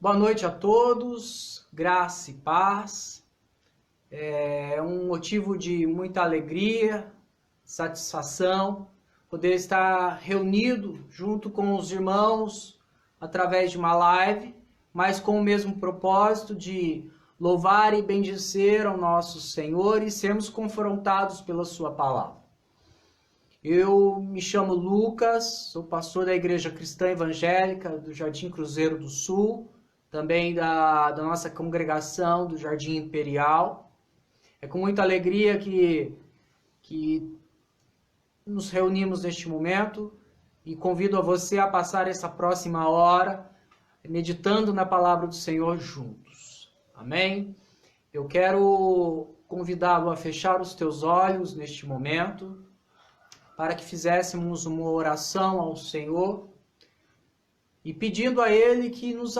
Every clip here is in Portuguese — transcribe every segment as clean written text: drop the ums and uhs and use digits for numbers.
Boa noite a todos, graça e paz. É um motivo de muita alegria, satisfação, poder estar reunido junto com os irmãos através de uma live, mas com o mesmo propósito de louvar e bendizer ao nosso Senhor e sermos confrontados pela sua palavra. Eu me chamo Lucas, sou pastor da Igreja Cristã Evangélica do Jardim Cruzeiro do Sul, também da nossa congregação do Jardim Imperial. É com muita alegria que nos reunimos neste momento e convido a você a passar essa próxima hora meditando na palavra do Senhor juntos. Amém? Eu quero convidá-lo a fechar os teus olhos neste momento para que fizéssemos uma oração ao Senhor e pedindo a Ele que nos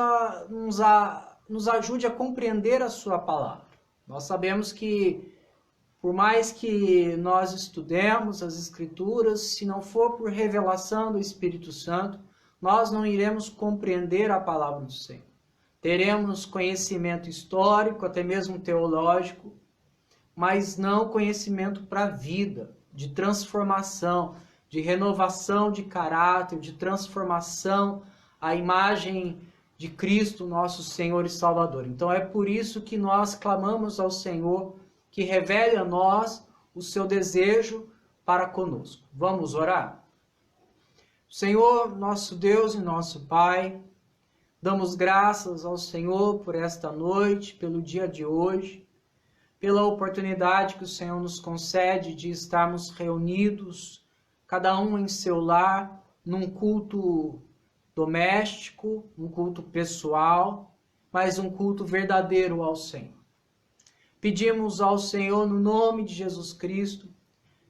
ajude a compreender a sua palavra. Nós sabemos que, por mais que nós estudemos as Escrituras, se não for por revelação do Espírito Santo, nós não iremos compreender a palavra do Senhor. Teremos conhecimento histórico, até mesmo teológico, mas não conhecimento para a vida, de transformação, de renovação de caráter, de transformação à imagem de Cristo, nosso Senhor e Salvador. Então é por isso que nós clamamos ao Senhor que revele a nós o seu desejo para conosco. Vamos orar? Senhor, nosso Deus e nosso Pai, damos graças ao Senhor por esta noite, pelo dia de hoje, pela oportunidade que o Senhor nos concede de estarmos reunidos, cada um em seu lar, num culto doméstico, um culto pessoal, mas um culto verdadeiro ao Senhor. Pedimos ao Senhor, no nome de Jesus Cristo,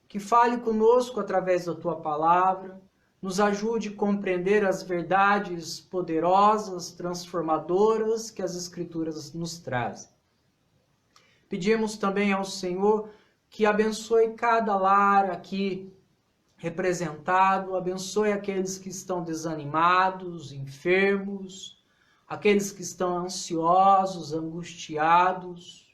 que fale conosco através da Tua palavra, nos ajude a compreender as verdades poderosas, transformadoras que as Escrituras nos trazem. Pedimos também ao Senhor que abençoe cada lar aqui representado, abençoe aqueles que estão desanimados, enfermos, aqueles que estão ansiosos, angustiados.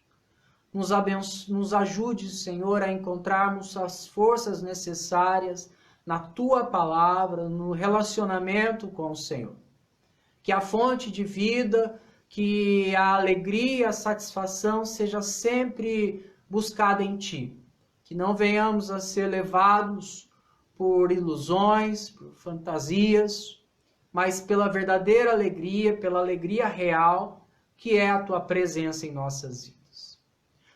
Nos ajude, Senhor, a encontrarmos as forças necessárias na Tua palavra, no relacionamento com o Senhor. Que a fonte de vida, que a alegria, a satisfação seja sempre buscada em Ti. Que não venhamos a ser levados por ilusões, por fantasias, mas pela verdadeira alegria, pela alegria real, que é a Tua presença em nossas vidas.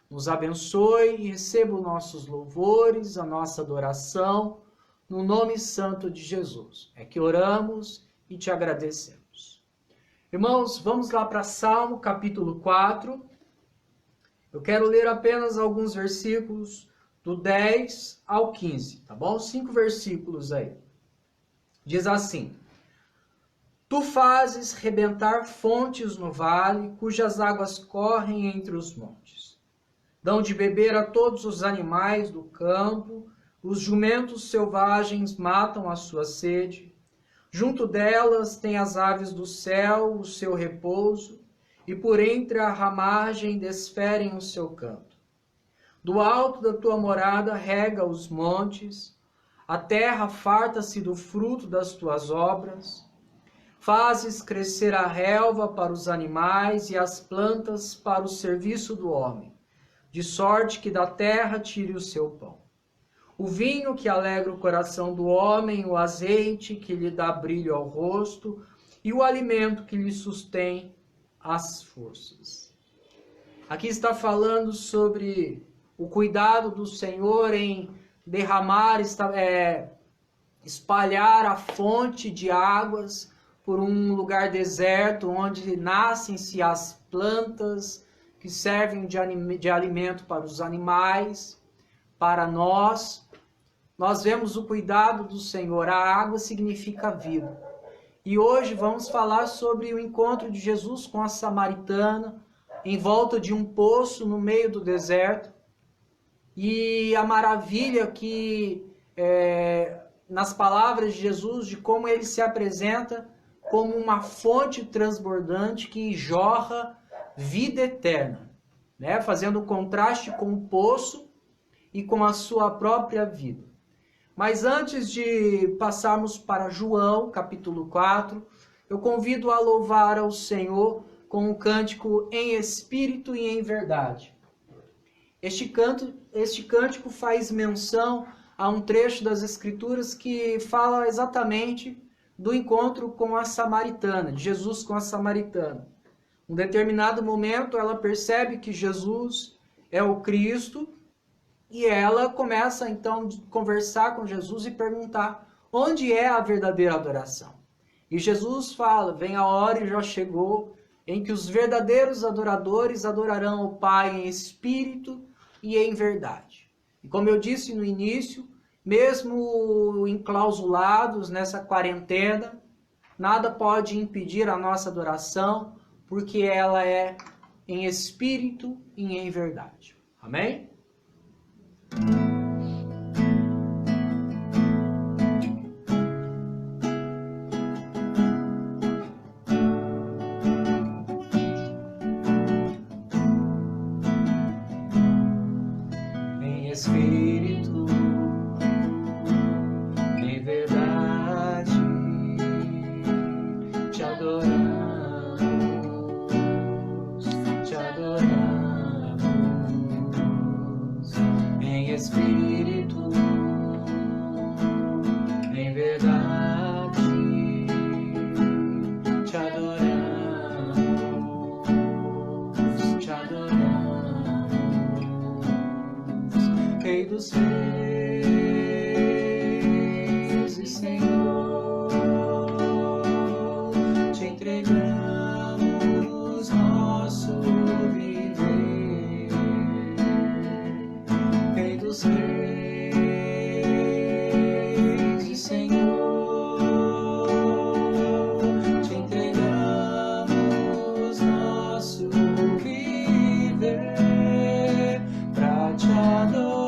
Nos abençoe e receba os nossos louvores, a nossa adoração, no nome santo de Jesus. É que oramos e Te agradecemos. Irmãos, vamos lá para Salmo capítulo 4. Eu quero ler apenas alguns versículos do 10 ao 15, tá bom? 5 versículos aí. Diz assim: Tu fazes rebentar fontes no vale, cujas águas correm entre os montes. Dão de beber a todos os animais do campo, os jumentos selvagens matam a sua sede. Junto delas tem as aves do céu o seu repouso, e por entre a ramagem desferem o seu canto. Do alto da tua morada rega os montes, a terra farta-se do fruto das tuas obras. Fazes crescer a relva para os animais e as plantas para o serviço do homem, de sorte que da terra tire o seu pão. O vinho que alegra o coração do homem, o azeite que lhe dá brilho ao rosto e o alimento que lhe sustém as forças. Aqui está falando sobre o cuidado do Senhor em derramar, espalhar a fonte de águas por um lugar deserto, onde nascem-se as plantas que servem de alimento para os animais, para nós. Nós vemos o cuidado do Senhor. A água significa vida. E hoje vamos falar sobre o encontro de Jesus com a samaritana, em volta de um poço no meio do deserto. E a maravilha que, nas palavras de Jesus, de como ele se apresenta como uma fonte transbordante que jorra vida eterna, né? Fazendo contraste com o poço e com a sua própria vida. Mas antes de passarmos para João, capítulo 4, eu convido a louvar ao Senhor com um cântico em espírito e em verdade. Este cântico faz menção a um trecho das Escrituras que fala exatamente do encontro com a samaritana, de Jesus com a samaritana. Em um determinado momento, ela percebe que Jesus é o Cristo e ela começa então a conversar com Jesus e perguntar onde é a verdadeira adoração. E Jesus fala, vem a hora e já chegou, em que os verdadeiros adoradores adorarão o Pai em espírito e em verdade. E como eu disse no início, mesmo enclausulados nessa quarentena, nada pode impedir a nossa adoração, porque ela é em espírito e em verdade. Amém? Em espírito, em verdade, te adoramos, te adoramos. Em espírito, em verdade, te adoramos, te adoramos. Rei dos reis e Senhor, te entregamos nosso viver. Rei dos reis e Senhor, te entregamos nosso viver pra te adorar.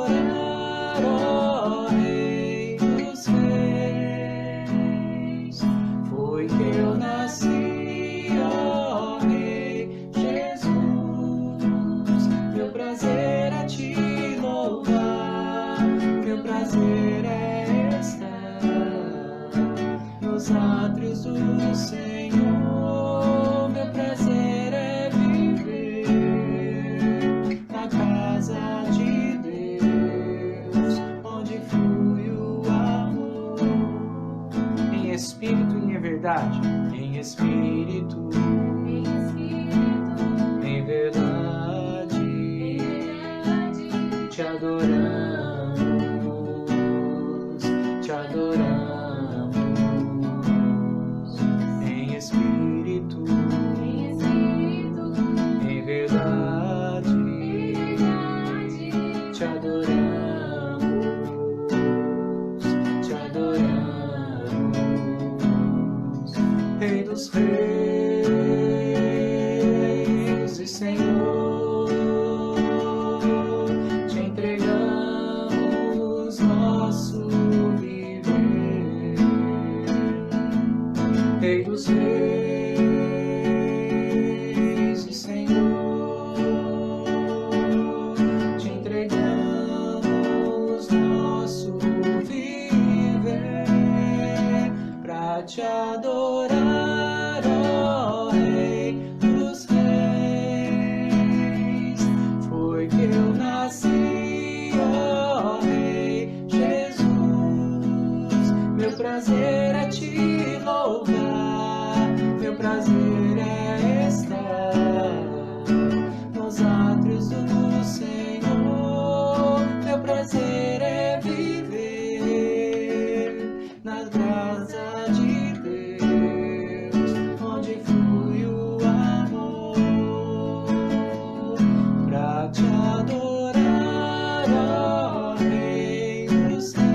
Átrios do Senhor, meu prazer é viver na casa de Deus, onde flui o amor, em espírito e em verdade, em espírito, em verdade, te adoramos, te adoramos. Em verdade, te adoramos, te adoramos. Rei dos reis e Senhor, te entregamos nosso viver. Rei dos reis e Senhor, te entregamos nosso viver pra te adorar, ó Rei dos reis. Foi que eu nasci, ó Rei Jesus, meu prazer é te louvar, meu prazer é estar nos átrios do Senhor, meu prazer é viver na graça de Deus, onde flui o amor, pra te adorar, ó Rei dos reis.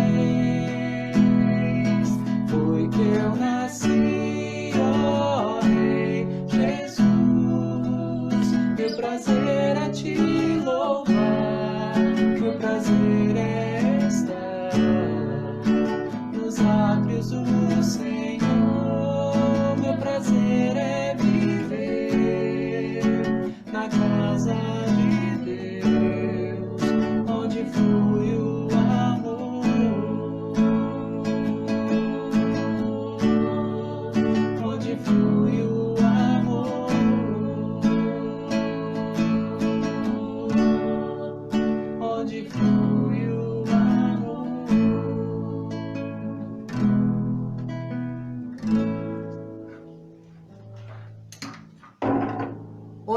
Foi que eu nasci, ó Rei Jesus, meu prazer é te louvar, meu prazer é estar nos átrios do Senhor, meu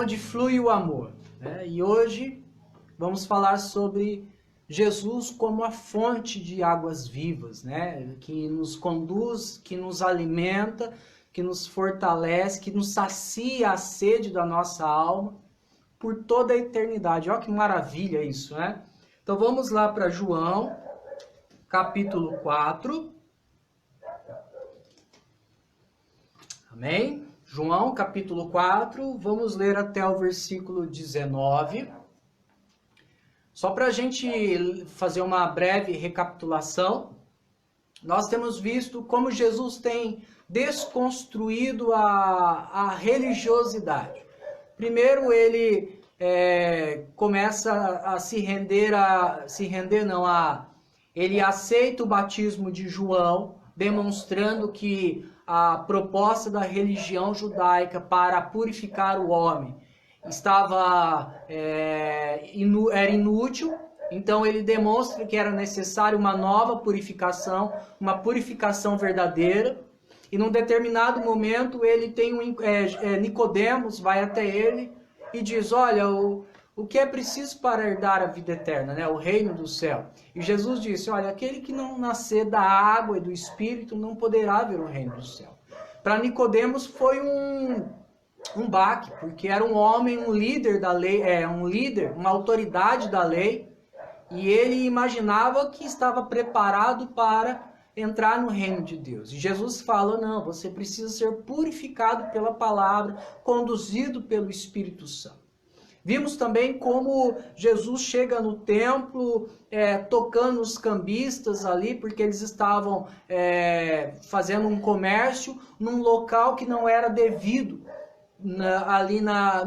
onde flui o amor, né? E hoje vamos falar sobre Jesus como a fonte de águas vivas, né? Que nos conduz, que nos alimenta, que nos fortalece, que nos sacia a sede da nossa alma por toda a eternidade. Olha que maravilha isso, né? Então vamos lá para João, capítulo 4. Amém? João, capítulo 4, vamos ler até o versículo 19. Só para a gente fazer uma breve recapitulação, nós temos visto como Jesus tem desconstruído a religiosidade. Primeiro ele começa a ele aceita o batismo de João, demonstrando que a proposta da religião judaica para purificar o homem era inútil. Então ele demonstra que era necessário uma nova purificação, uma purificação verdadeira. E num determinado momento ele tem Nicodemos vai até ele e diz: olha, o que é preciso para herdar a vida eterna, né? O reino do céu. E Jesus disse: olha, aquele que não nascer da água e do Espírito não poderá ver o reino do céu. Para Nicodemos foi um baque, porque era um homem, um líder da lei, uma autoridade da lei, e ele imaginava que estava preparado para entrar no reino de Deus. E Jesus fala: não, você precisa ser purificado pela palavra, conduzido pelo Espírito Santo. Vimos também como Jesus chega no templo, tocando os cambistas ali, porque eles estavam fazendo um comércio num local que não era devido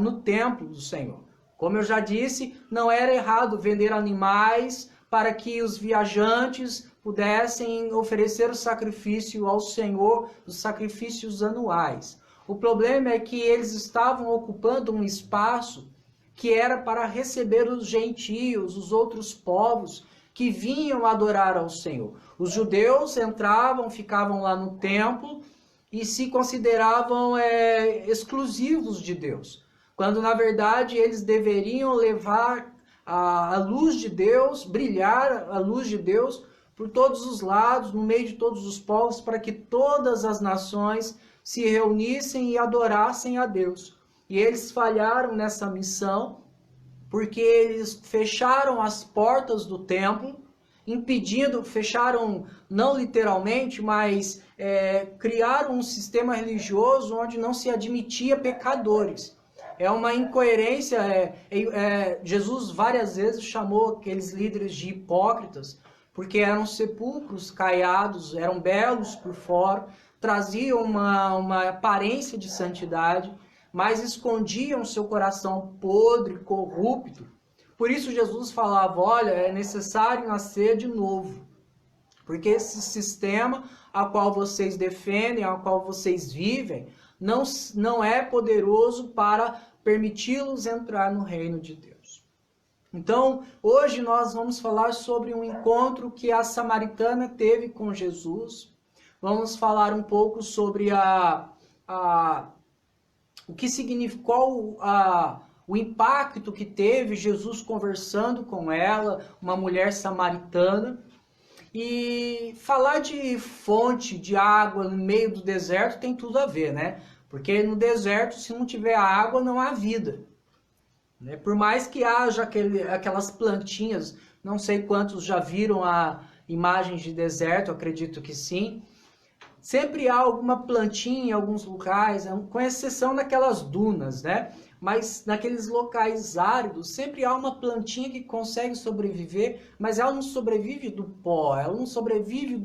no templo do Senhor. Como eu já disse, não era errado vender animais para que os viajantes pudessem oferecer o sacrifício ao Senhor, os sacrifícios anuais. O problema é que eles estavam ocupando um espaço que era para receber os gentios, os outros povos que vinham adorar ao Senhor. Os judeus entravam, ficavam lá no templo e se consideravam exclusivos de Deus, quando na verdade eles deveriam levar a luz de Deus, brilhar a luz de Deus por todos os lados, no meio de todos os povos, para que todas as nações se reunissem e adorassem a Deus. E eles falharam nessa missão, porque eles fecharam as portas do templo, fecharam não literalmente, mas criaram um sistema religioso onde não se admitia pecadores. É uma incoerência. Jesus várias vezes chamou aqueles líderes de hipócritas, porque eram sepulcros caiados, eram belos por fora, traziam uma aparência de santidade, mas escondiam seu coração podre, corrupto. Por isso Jesus falava: olha, é necessário nascer de novo, porque esse sistema a qual vocês defendem, a qual vocês vivem, não é poderoso para permiti-los entrar no reino de Deus. Então, hoje nós vamos falar sobre um encontro que a samaritana teve com Jesus. Vamos falar um pouco sobre o que significou o impacto que teve Jesus conversando com ela, uma mulher samaritana. E falar de fonte de água no meio do deserto tem tudo a ver, né? Porque no deserto, se não tiver água, não há vida. Né? Por mais que haja aquelas plantinhas, não sei quantos já viram a imagens de deserto, acredito que sim. Sempre há alguma plantinha em alguns locais, com exceção daquelas dunas, né? Mas naqueles locais áridos, sempre há uma plantinha que consegue sobreviver, mas ela não sobrevive do pó, ela não sobrevive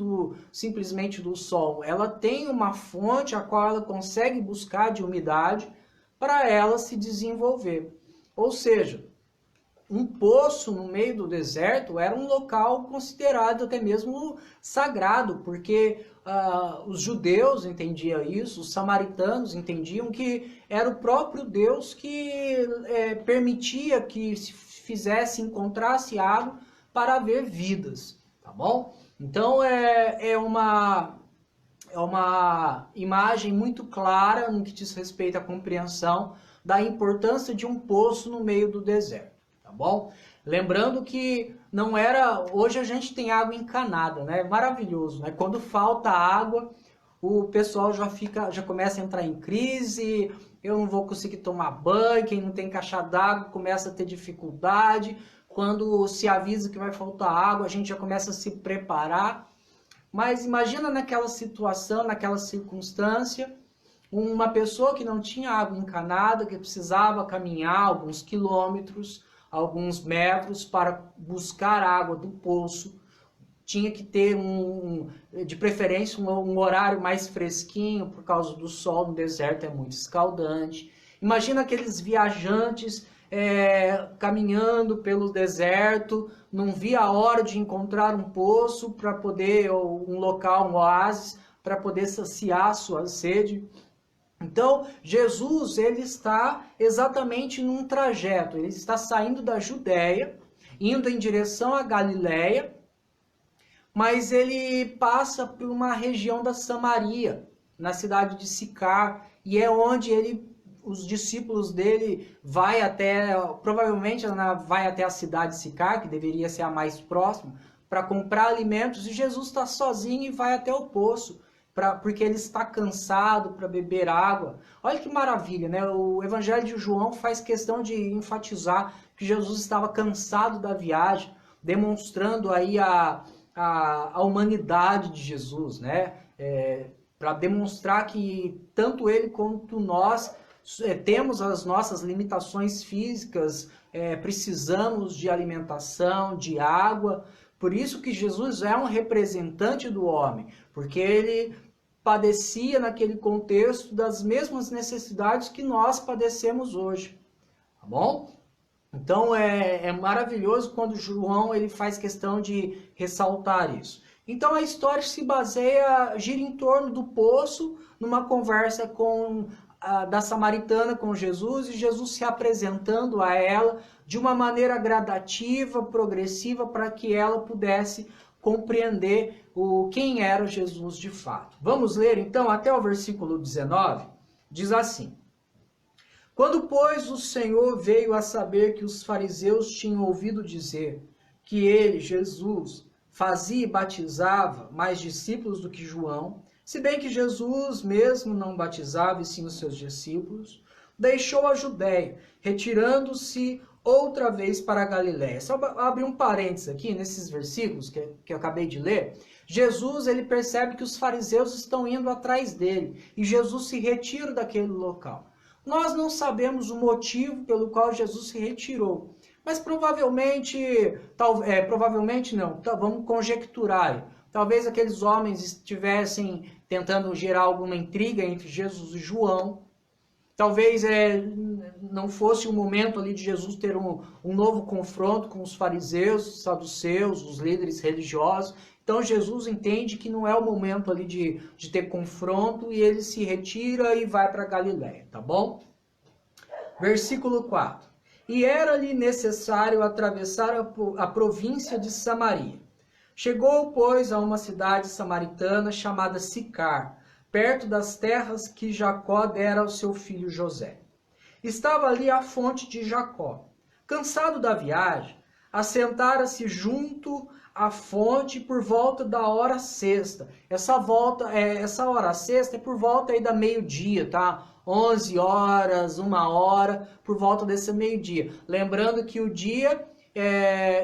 simplesmente do sol. Ela tem uma fonte a qual ela consegue buscar de umidade para ela se desenvolver. Ou seja, um poço no meio do deserto era um local considerado até mesmo sagrado, porque os judeus entendiam isso, os samaritanos entendiam que era o próprio Deus que permitia que se encontrasse água para haver vidas, tá bom? Então é uma imagem muito clara no que diz respeito à compreensão da importância de um poço no meio do deserto, tá bom? Lembrando que não era... Hoje a gente tem água encanada, né? Maravilhoso, né? Quando falta água, o pessoal já começa a entrar em crise, eu não vou conseguir tomar banho, quem não tem caixa d'água começa a ter dificuldade. Quando se avisa que vai faltar água, a gente já começa a se preparar. Mas imagina naquela situação, naquela circunstância, uma pessoa que não tinha água encanada, que precisava caminhar alguns quilômetros, alguns metros para buscar água do poço. Tinha que ter, de preferência, um horário mais fresquinho, por causa do sol no deserto, é muito escaldante. Imagina aqueles viajantes caminhando pelo deserto, não via a hora de encontrar um poço para poder, ou um local, um oásis, para poder saciar a sua sede. Então, Jesus, ele está exatamente num trajeto, ele está saindo da Judéia, indo em direção à Galileia, mas ele passa por uma região da Samaria, na cidade de Sicar, e é onde os discípulos dele provavelmente vai até a cidade de Sicar, que deveria ser a mais próxima, para comprar alimentos, e Jesus está sozinho e vai até o poço, porque ele está cansado para beber água. Olha que maravilha, né? O Evangelho de João faz questão de enfatizar que Jesus estava cansado da viagem, demonstrando aí a humanidade de Jesus, né? Para demonstrar que tanto ele quanto nós temos as nossas limitações físicas, precisamos de alimentação, de água. Por isso que Jesus é um representante do homem, porque ele padecia naquele contexto das mesmas necessidades que nós padecemos hoje, tá bom? Então é maravilhoso quando João ele faz questão de ressaltar isso. Então a história gira em torno do poço, numa conversa da samaritana com Jesus, e Jesus se apresentando a ela de uma maneira gradativa, progressiva, para que ela pudesse compreender quem era Jesus de fato. Vamos ler então até o versículo 19, diz assim: Quando, pois, o Senhor veio a saber que os fariseus tinham ouvido dizer que ele, Jesus, fazia e batizava mais discípulos do que João, se bem que Jesus mesmo não batizava e sim os seus discípulos, deixou a Judéia, retirando-se outra vez para a Galiléia. Só abrir um parênteses aqui, nesses versículos que eu acabei de ler. Jesus, ele percebe que os fariseus estão indo atrás dele, e Jesus se retira daquele local. Nós não sabemos o motivo pelo qual Jesus se retirou, mas provavelmente não, vamos conjecturar. Talvez aqueles homens estivessem tentando gerar alguma intriga entre Jesus e João. Talvez não fosse o momento ali de Jesus ter um novo confronto com os fariseus, os saduceus, os líderes religiosos. Então Jesus entende que não é o momento ali de ter confronto, e ele se retira e vai para Galiléia, tá bom? Versículo 4. E era-lhe necessário atravessar a província de Samaria. Chegou, pois, a uma cidade samaritana chamada Sicar, perto das terras que Jacó dera ao seu filho José. Estava ali a fonte de Jacó. Cansado da viagem, assentara-se junto à fonte por volta da hora sexta. Essa hora sexta é por volta aí da meio-dia, tá? 11 horas, 1 hora, por volta desse meio-dia. Lembrando que o dia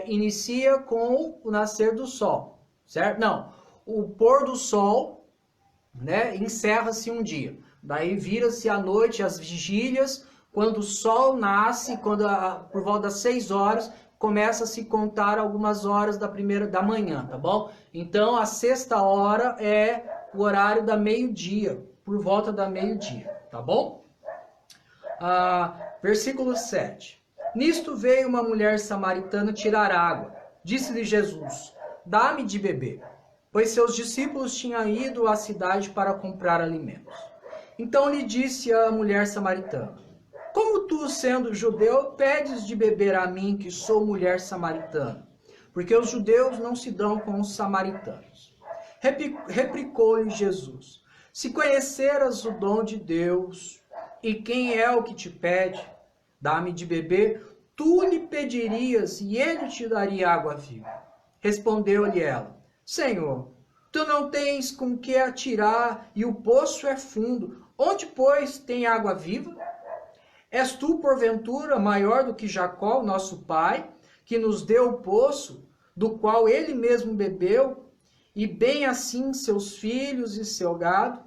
inicia com o nascer do sol, certo? Não, o pôr do sol, né, encerra-se um dia. Daí vira-se a noite, as vigílias, quando o sol nasce, por volta das 6 horas, começa a se contar algumas horas da manhã, tá bom? Então a sexta hora é o horário da meio-dia, por volta da meio-dia, tá bom? Versículo 7. Nisto veio uma mulher samaritana tirar água. Disse-lhe Jesus: Dá-me de beber, pois seus discípulos tinham ido à cidade para comprar alimentos. Então lhe disse a mulher samaritana: Como tu, sendo judeu, pedes de beber a mim, que sou mulher samaritana? Porque os judeus não se dão com os samaritanos. Replicou-lhe Jesus: Se conheceras o dom de Deus, E quem é o que te pede? Dá-me de beber. Tu lhe pedirias e ele te daria água viva. Respondeu-lhe ela: Senhor, tu não tens com que atirar e o poço é fundo. Onde, pois, tem água viva? És tu, porventura, maior do que Jacó, nosso pai, que nos deu o poço, do qual ele mesmo bebeu, e bem assim seus filhos e seu gado?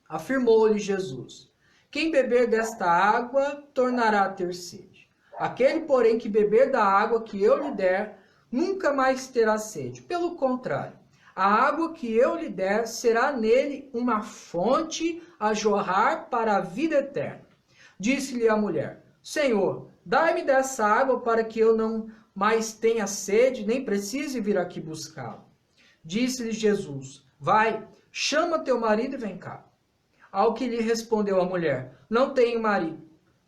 Afirmou-lhe Jesus: Quem beber desta água tornará a ter sede. Aquele, porém, que beber da água que eu lhe der, nunca mais terá sede. Pelo contrário, a água que eu lhe der será nele uma fonte a jorrar para a vida eterna. Disse-lhe a mulher: Senhor, dai-me dessa água para que eu não mais tenha sede, nem precise vir aqui buscá-la. Disse-lhe Jesus: Vai, chama teu marido e vem cá. Ao que lhe respondeu a mulher: Não tenho marido.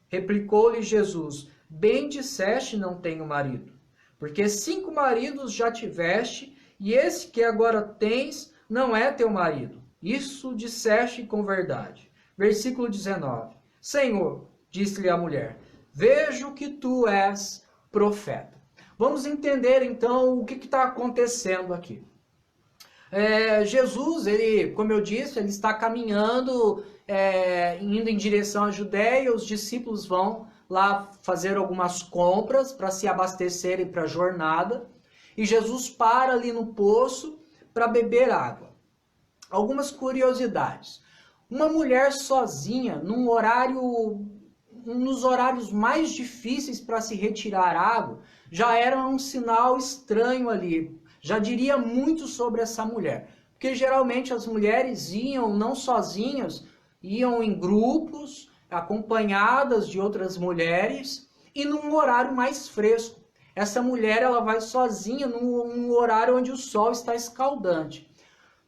Replicou-lhe Jesus: Bem disseste, não tenho marido. Porque 5 maridos já tiveste, e esse que agora tens não é teu marido. Isso disseste com verdade. Versículo 19. Senhor, disse-lhe a mulher, vejo que tu és profeta. Vamos entender então o que está acontecendo aqui. Jesus, ele, como eu disse, ele está caminhando, indo em direção à Judéia. Os discípulos vão lá fazer algumas compras para se abastecerem para a jornada. E Jesus para ali no poço para beber água. Algumas curiosidades. Uma mulher sozinha, nos horários mais difíceis para se retirar água, já era um sinal estranho ali. Já diria muito sobre essa mulher. Porque geralmente as mulheres iam não sozinhas, iam em grupos, acompanhadas de outras mulheres e num horário mais fresco. Essa mulher ela vai sozinha num horário onde o sol está escaldante.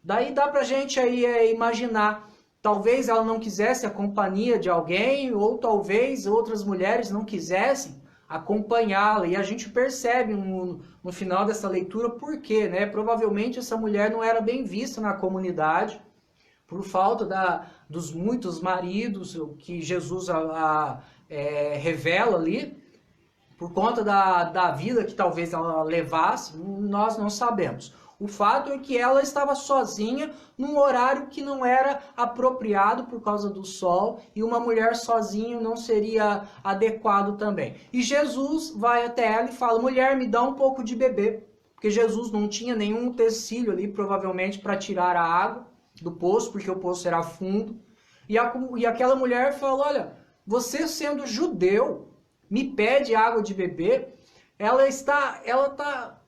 Daí dá pra gente aí imaginar, talvez ela não quisesse a companhia de alguém, ou talvez outras mulheres não quisessem acompanhá-la. E a gente percebe no final dessa leitura por quê, né? Provavelmente essa mulher não era bem vista na comunidade, por falta dos muitos maridos que Jesus revela ali, por conta da vida que talvez ela levasse, nós não sabemos. O fato é que ela estava sozinha num horário que não era apropriado por causa do sol, e uma mulher sozinha não seria adequado também. E Jesus vai até ela e fala, mulher, me dá um pouco de beber, porque Jesus não tinha nenhum utensílio ali, provavelmente, para tirar a água do poço, porque o poço era fundo. E aquela mulher fala, olha, você sendo judeu, me pede água de beber. Ela está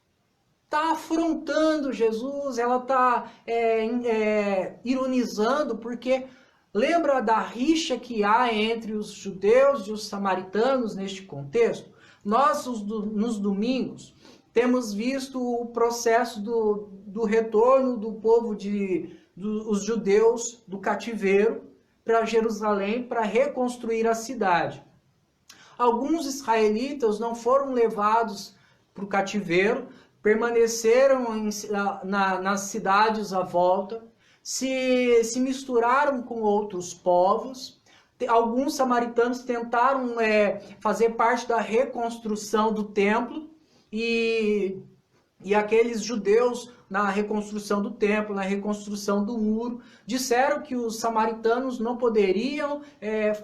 afrontando Jesus, ela está ironizando, porque lembra da rixa que há entre os judeus e os samaritanos neste contexto? Nós, nos domingos, temos visto o processo do retorno do povo dos judeus do cativeiro para Jerusalém para reconstruir a cidade. Alguns israelitas não foram levados para o cativeiro, permaneceram nas cidades à volta, se misturaram com outros povos. Alguns samaritanos tentaram fazer parte da reconstrução do templo, e aqueles judeus, na reconstrução do templo, na reconstrução do muro, disseram que os samaritanos não poderiam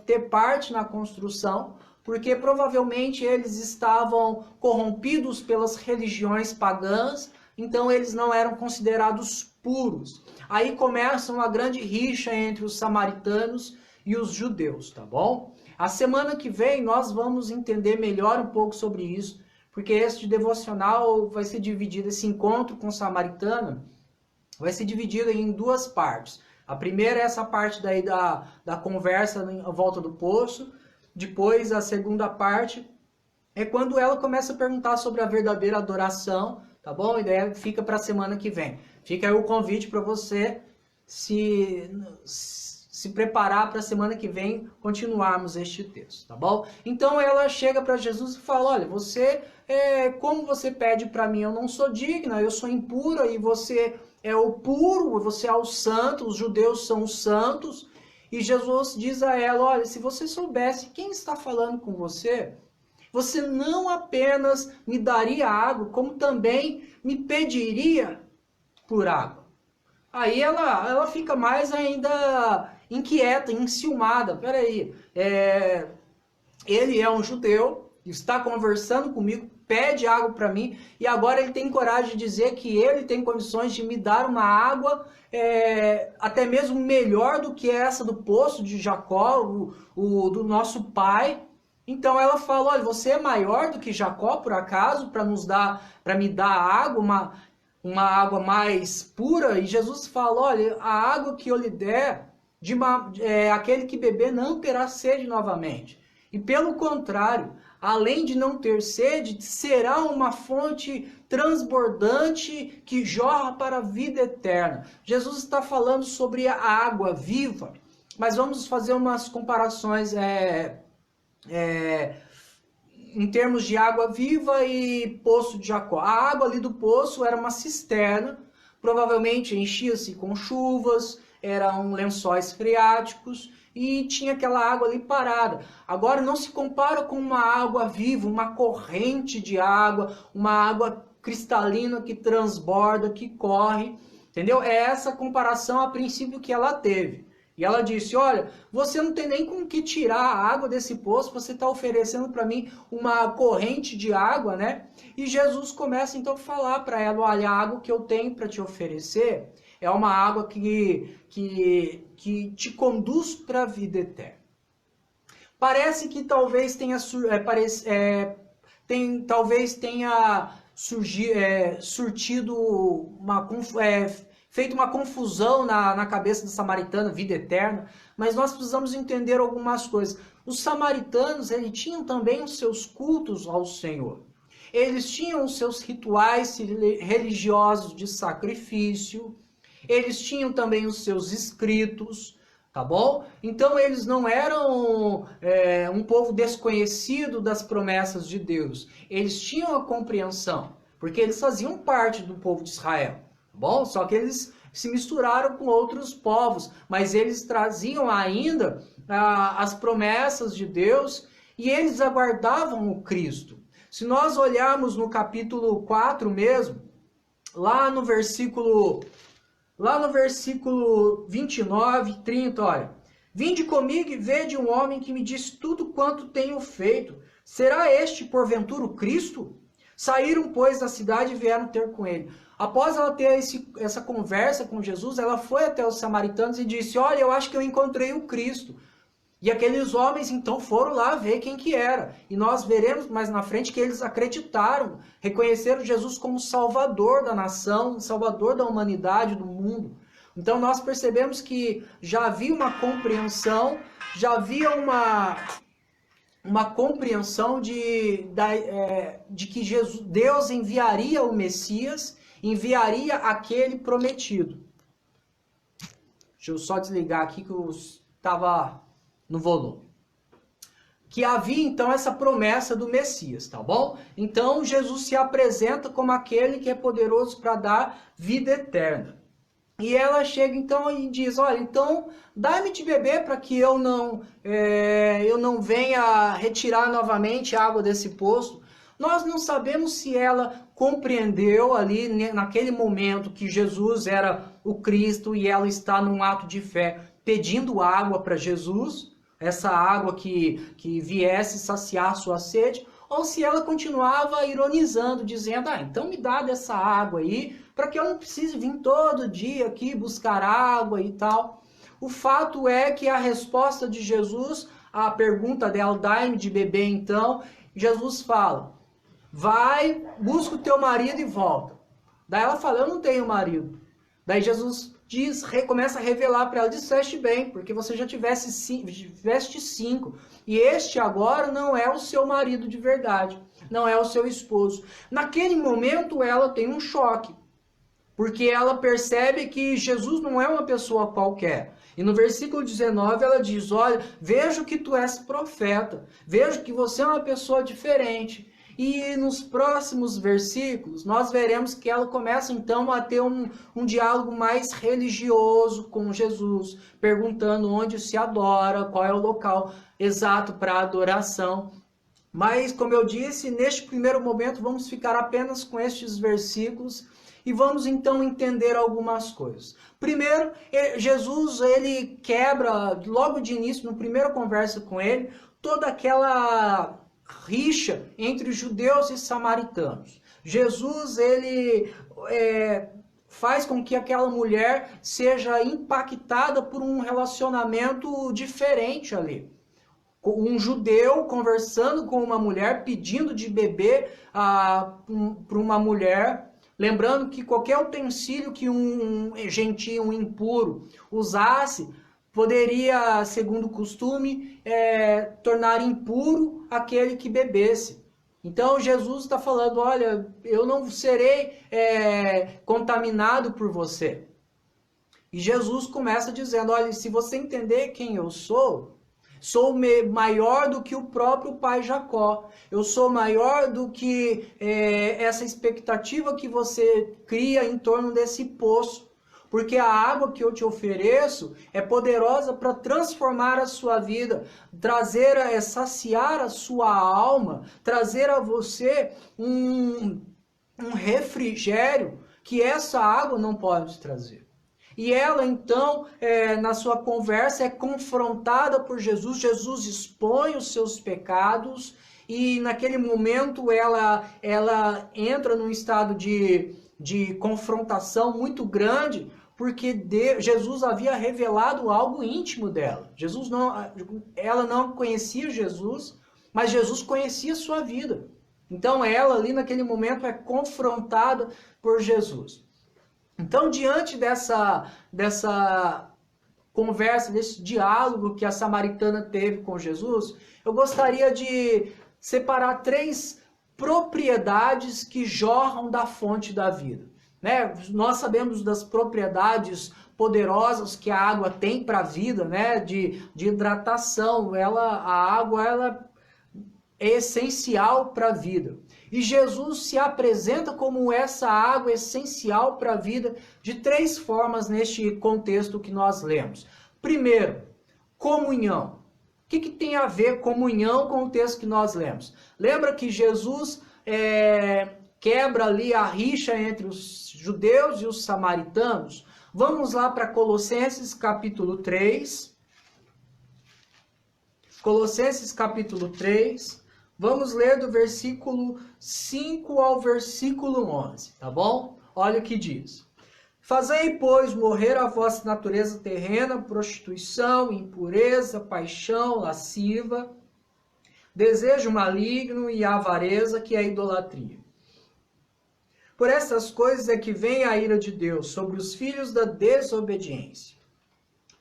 ter parte na construção, porque provavelmente eles estavam corrompidos pelas religiões pagãs, então eles não eram considerados puros. Aí começa uma grande rixa entre os samaritanos e os judeus, tá bom? A semana que vem nós vamos entender melhor um pouco sobre isso, porque este devocional vai ser dividido, esse encontro com o samaritano vai ser dividido em 2 partes. A primeira é essa parte daí da conversa em volta do poço. Depois, a segunda parte é quando ela começa a perguntar sobre a verdadeira adoração, tá bom? E daí fica para a semana que vem. Fica aí o convite para você se preparar para a semana que vem continuarmos este texto, tá bom? Então ela chega para Jesus e fala, olha, como você pede para mim, eu não sou digna, eu sou impura, e você é o puro, você é o santo, os judeus são os santos, E Jesus diz a ela, olha, se você soubesse quem está falando com você, você não apenas me daria água, como também me pediria por água. Aí ela fica mais ainda inquieta, enciumada. Peraí, ele é um judeu, está conversando comigo, pede água para mim, e agora ele tem coragem de dizer que ele tem condições de me dar uma água até mesmo melhor do que essa do poço de Jacó, do nosso pai. Então ela fala, olha, você é maior do que Jacó, por acaso, para me dar água, uma água mais pura? E Jesus fala, olha, a água que eu lhe der, aquele que beber não terá sede novamente. E pelo contrário, além de não ter sede, será uma fonte transbordante que jorra para a vida eterna. Jesus está falando sobre a água viva, mas vamos fazer umas comparações em termos de água viva e poço de Jacó. A água ali do poço era uma cisterna, provavelmente enchia-se com chuvas, eram lençóis freáticos, e tinha aquela água ali parada. Agora não se compara com uma água viva, uma corrente de água, uma água cristalina que transborda, que corre, entendeu? É essa comparação a princípio que ela teve. E ela disse, olha, você não tem nem com que tirar a água desse poço, você está oferecendo para mim uma corrente de água, né? E Jesus começa então a falar para ela, olha, a água que eu tenho para te oferecer é uma água que te conduz para a vida eterna. Parece que talvez tenha feito uma confusão na cabeça da samaritana, vida eterna, mas nós precisamos entender algumas coisas. Os samaritanos, eles tinham também os seus cultos ao Senhor. Eles tinham os seus rituais religiosos de sacrifício, eles tinham também os seus escritos, tá bom? Então eles não eram um povo desconhecido das promessas de Deus. Eles tinham a compreensão, porque eles faziam parte do povo de Israel. Bom, só que eles se misturaram com outros povos, mas eles traziam ainda as promessas de Deus e eles aguardavam o Cristo. Se nós olharmos no capítulo 4 mesmo, lá no versículo 29, 30, olha. Vinde comigo e vede um homem que me diz tudo quanto tenho feito. Será este, porventura, o Cristo? Saíram, pois, da cidade e vieram ter com ele. Após ela ter essa conversa com Jesus, ela foi até os samaritanos e disse, olha, eu acho que eu encontrei o Cristo. E aqueles homens, então, foram lá ver quem que era. E nós veremos mais na frente que eles acreditaram, reconheceram Jesus como Salvador da nação, Salvador da humanidade, do mundo. Então, nós percebemos que já havia uma compreensão, já havia uma compreensão de que Deus enviaria o Messias, enviaria aquele prometido. Deixa eu só desligar aqui que eu estava no volume. Que havia então essa promessa do Messias, tá bom? Então Jesus se apresenta como aquele que é poderoso para dar vida eterna. E ela chega então e diz, olha, então dá-me de beber para que eu não venha retirar novamente a água desse poço. Nós não sabemos se ela compreendeu ali naquele momento que Jesus era o Cristo e ela está num ato de fé pedindo água para Jesus, essa água que viesse saciar sua sede, ou se ela continuava ironizando, dizendo, então me dá dessa água aí, para que eu não precise vir todo dia aqui buscar água e tal. O fato é que a resposta de Jesus, à pergunta dela, dá-me de beber então, Jesus fala, vai, busca o teu marido e volta. Daí ela fala, eu não tenho marido. Daí Jesus começa a revelar para ela, disseste bem, porque você já tiveste 5, e este agora não é o seu marido de verdade, não é o seu esposo. Naquele momento ela tem um choque, porque ela percebe que Jesus não é uma pessoa qualquer. E no versículo 19 ela diz, olha, vejo que tu és profeta, vejo que você é uma pessoa diferente. E nos próximos versículos, nós veremos que ela começa então a ter um diálogo mais religioso com Jesus, perguntando onde se adora, qual é o local exato para adoração. Mas, como eu disse, neste primeiro momento vamos ficar apenas com estes versículos e vamos então entender algumas coisas. Primeiro, Jesus ele quebra logo de início, no primeiro conversa com ele, toda aquela rixa entre judeus e samaritanos. Jesus ele faz com que aquela mulher seja impactada por um relacionamento diferente ali. Um judeu conversando com uma mulher, pedindo de beber para uma mulher, lembrando que qualquer utensílio que um gentio, um impuro, usasse, poderia, segundo o costume, tornar impuro aquele que bebesse. Então Jesus está falando, olha, eu não serei contaminado por você. E Jesus começa dizendo, olha, se você entender quem eu sou maior do que o próprio pai Jacó. Eu sou maior do que essa expectativa que você cria em torno desse poço. Porque a água que eu te ofereço é poderosa para transformar a sua vida, saciar a sua alma, trazer a você um refrigério que essa água não pode trazer. E ela, então, na sua conversa, é confrontada por Jesus. Jesus expõe os seus pecados e, naquele momento, ela entra num estado de confrontação muito grande, porque Jesus havia revelado algo íntimo dela. Ela não conhecia Jesus, mas Jesus conhecia a sua vida. Então, ela, ali naquele momento, é confrontada por Jesus. Então, diante dessa conversa, desse diálogo que a samaritana teve com Jesus, eu gostaria de separar 3 propriedades que jorram da fonte da vida. Né? Nós sabemos das propriedades poderosas que a água tem para a vida, né? de hidratação. A água ela é essencial para a vida. E Jesus se apresenta como essa água essencial para a vida de 3 formas neste contexto que nós lemos. Primeiro, comunhão. O que tem a ver comunhão com o texto que nós lemos? Lembra que Jesus quebra ali a rixa entre os judeus e os samaritanos? Vamos lá para Colossenses capítulo 3. Colossenses capítulo 3. Vamos ler do versículo 5 ao versículo 11, tá bom? Olha o que diz. Fazei, pois, morrer a vossa natureza terrena, prostituição, impureza, paixão, lasciva, desejo maligno e avareza, que é a idolatria. Por essas coisas é que vem a ira de Deus sobre os filhos da desobediência.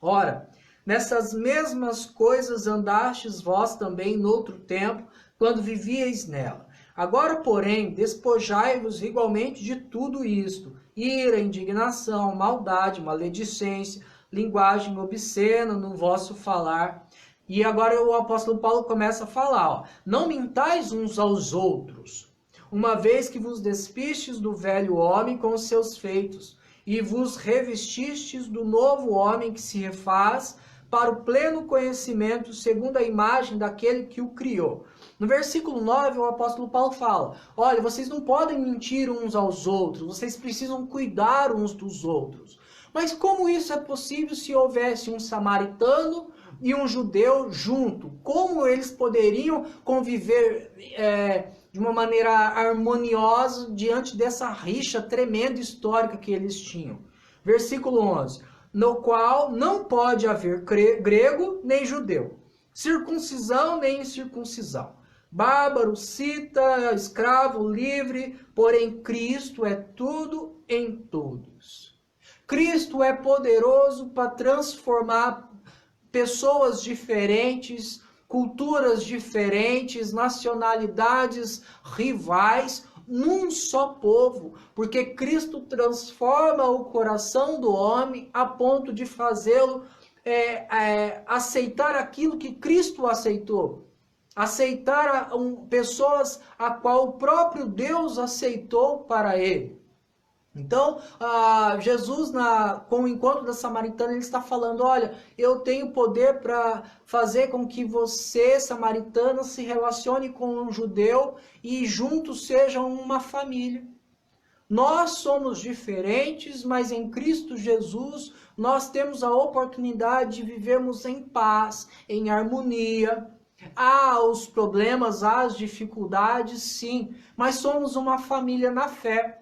Ora, nessas mesmas coisas andastes vós também noutro tempo, quando vivíeis nela. Agora, porém, despojai-vos igualmente de tudo isto: ira, indignação, maldade, maledicência, linguagem obscena no vosso falar. E agora o apóstolo Paulo começa a falar, ó, não mintais uns aos outros, uma vez que vos despistes do velho homem com os seus feitos, e vos revestistes do novo homem que se refaz para o pleno conhecimento segundo a imagem daquele que o criou. No versículo 9, o apóstolo Paulo fala, olha, vocês não podem mentir uns aos outros, vocês precisam cuidar uns dos outros. Mas como isso é possível se houvesse um samaritano e um judeu junto? Como eles poderiam conviver de uma maneira harmoniosa diante dessa rixa tremenda histórica que eles tinham? Versículo 11, no qual não pode haver grego nem judeu, circuncisão nem incircuncisão, bárbaro, cita, escravo, livre, porém Cristo é tudo em todos. Cristo é poderoso para transformar pessoas diferentes, culturas diferentes, nacionalidades rivais, num só povo, porque Cristo transforma o coração do homem a ponto de fazê-lo aceitar aquilo que Cristo aceitou. aceitar pessoas a qual o próprio Deus aceitou para ele. Então, Jesus, com o encontro da samaritana, ele está falando, olha, eu tenho poder para fazer com que você, samaritana, se relacione com um judeu e juntos sejam uma família. Nós somos diferentes, mas em Cristo Jesus nós temos a oportunidade de vivermos em paz, em harmonia. Há os problemas, há as dificuldades, sim, mas somos uma família na fé.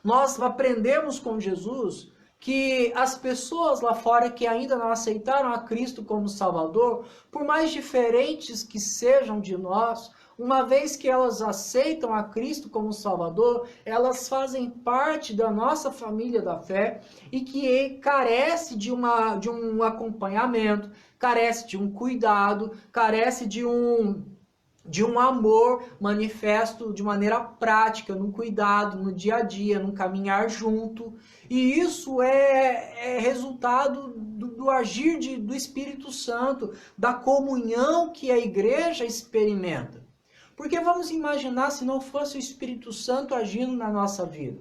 Nós aprendemos com Jesus que as pessoas lá fora que ainda não aceitaram a Cristo como Salvador, por mais diferentes que sejam de nós, uma vez que elas aceitam a Cristo como Salvador, elas fazem parte da nossa família da fé e que carece de um acompanhamento, carece de um cuidado, carece de um amor manifesto de maneira prática, no cuidado, no dia a dia, no caminhar junto. E isso é resultado do agir do Espírito Santo, da comunhão que a igreja experimenta. Porque vamos imaginar se não fosse o Espírito Santo agindo na nossa vida.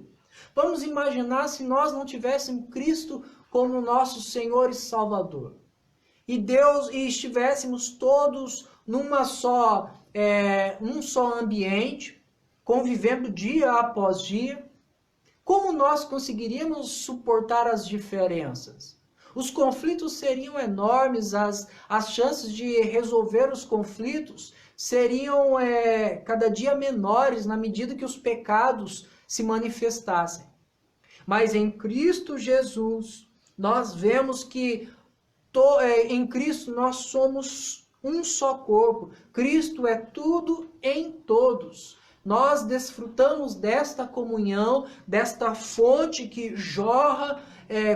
Vamos imaginar se nós não tivéssemos Cristo como nosso Senhor e Salvador. E estivéssemos todos num só ambiente, convivendo dia após dia. Como nós conseguiríamos suportar as diferenças? Os conflitos seriam enormes, as chances de resolver os conflitos seriam cada dia menores na medida que os pecados se manifestassem. Mas em Cristo Jesus, nós vemos que em Cristo nós somos um só corpo. Cristo é tudo em todos. Nós desfrutamos desta comunhão, desta fonte que jorra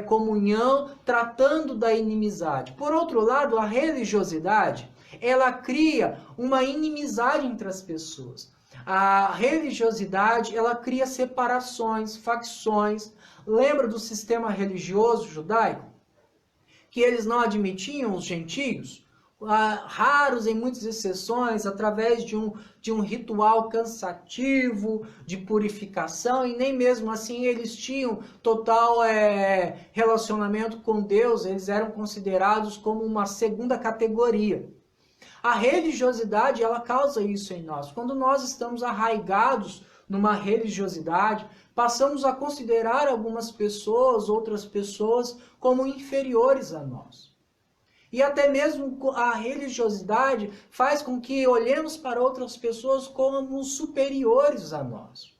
comunhão, tratando da inimizade. Por outro lado, a religiosidade, ela cria uma inimizade entre as pessoas. A religiosidade, ela cria separações, facções. Lembra do sistema religioso judaico? Que eles não admitiam os gentios? Raros em muitas exceções, através de um ritual cansativo de purificação, e nem mesmo assim eles tinham total relacionamento com Deus, eles eram considerados como uma segunda categoria. A religiosidade, ela causa isso em nós. Quando nós estamos arraigados numa religiosidade, passamos a considerar algumas pessoas, outras pessoas, como inferiores a nós. E até mesmo a religiosidade faz com que olhemos para outras pessoas como superiores a nós.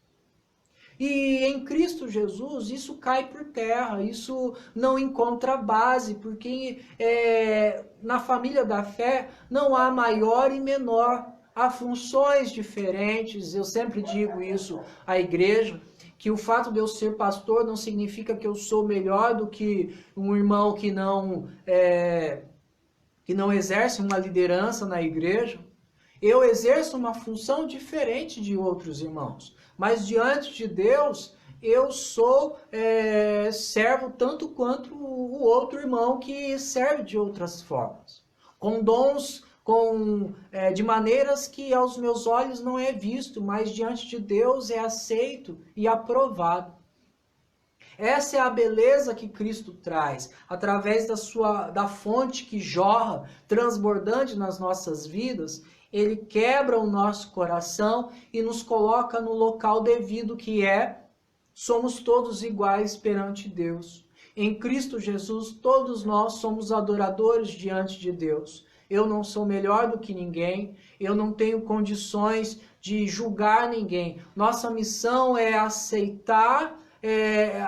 E em Cristo Jesus isso cai por terra, isso não encontra base, porque na família da fé não há maior e menor, há funções diferentes. Eu sempre digo isso à igreja, que o fato de eu ser pastor não significa que eu sou melhor do que um irmão que não exerce uma liderança na igreja. Eu exerço uma função diferente de outros irmãos, mas diante de Deus eu sou servo tanto quanto o outro irmão que serve de outras formas, com dons, de maneiras que aos meus olhos não é visto, mas diante de Deus é aceito e aprovado. Essa é a beleza que Cristo traz, através da fonte que jorra, transbordante nas nossas vidas. Ele quebra o nosso coração e nos coloca no local devido, que somos todos iguais perante Deus. Em Cristo Jesus, todos nós somos adoradores diante de Deus. Eu não sou melhor do que ninguém, eu não tenho condições de julgar ninguém. Nossa missão é aceitar